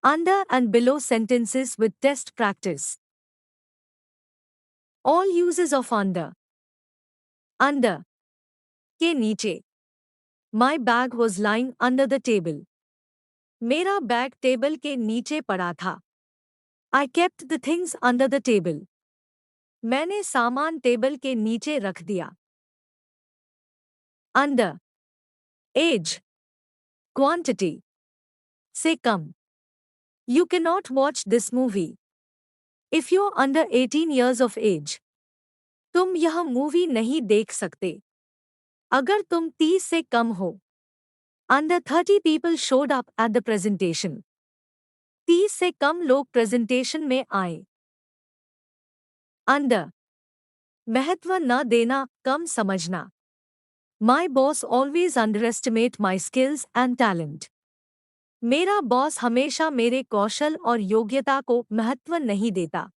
Under and below sentences with test practice. All uses of under. Under. के नीचे. My bag was lying under the table. मेरा bag table के नीचे पड़ा था. I kept the things under the table. मैंने सामान table के नीचे रख दिया. Under. Age. Quantity. से कम. You cannot watch this movie if you're under 18 years of age. तुम यह मूवी नहीं देख सकते अगर तुम 30 से कम हो. Under 30 people showed up at the presentation. 30 से कम लोग प्रेजेंटेशन में आए. Under. महत्व न देना, कम समझना. My boss always underestimate my skills and talent. मेरा बॉस हमेशा मेरे कौशल और योग्यता को महत्व नहीं देता.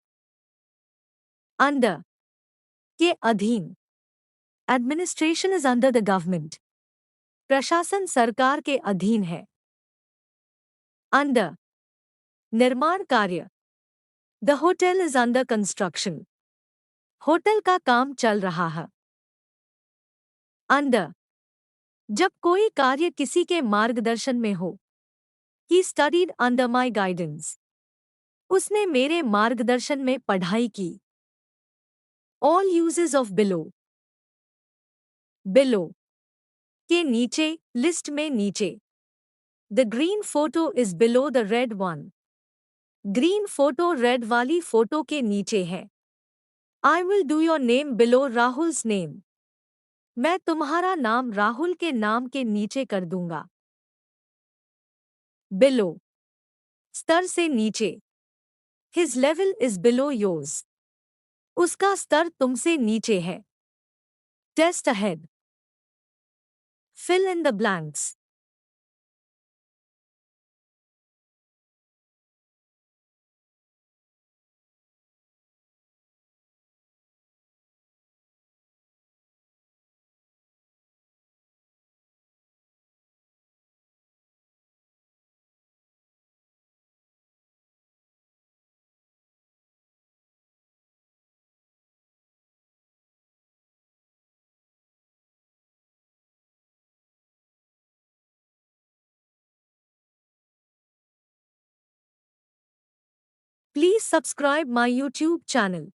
Under. के अधीन. Administration is under the government. प्रशासन सरकार के अधीन है. Under. निर्माण कार्य. The hotel is under construction. Hotel का काम चल रहा है. Under. जब कोई कार्य किसी के मार्गदर्शन में हो. He studied under my guidance. उसने मेरे मार्गदर्शन में पढ़ाई की. All uses of below. Below. के नीचे, लिस्ट में नीचे. The green photo is below the red one. Green photo red वाली फोटो के नीचे है. I will do your name below Rahul's name. मैं तुम्हारा नाम राहुल के नाम के नीचे कर दूंगा. Below. स्तर से नीचे. His level is below yours. उसका स्तर तुमसे नीचे है. Test ahead. Fill in the blanks. Please subscribe my YouTube channel.